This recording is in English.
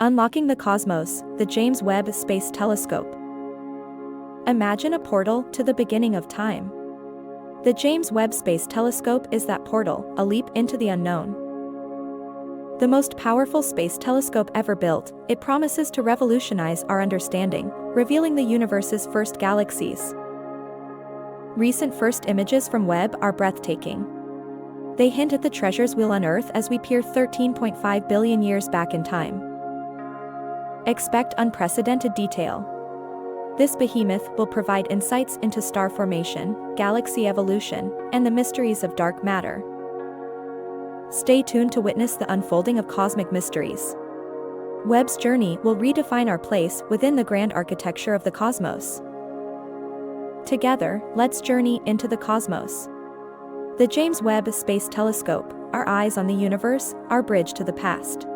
Unlocking the Cosmos, the James Webb Space Telescope. Imagine a portal to the beginning of time. The James Webb Space Telescope is that portal, a leap into the unknown. The most powerful space telescope ever built, it promises to revolutionize our understanding, revealing the universe's first galaxies. Recent first images from Webb are breathtaking. They hint at the treasures we'll unearth as we peer 13.5 billion years back in time. Expect unprecedented detail. This behemoth will provide insights into star formation, galaxy evolution, and the mysteries of dark matter. Stay tuned to witness the unfolding of cosmic mysteries. Webb's journey will redefine our place within the grand architecture of the cosmos. Together, let's journey into the cosmos. The James Webb Space Telescope, our eyes on the universe, our bridge to the past.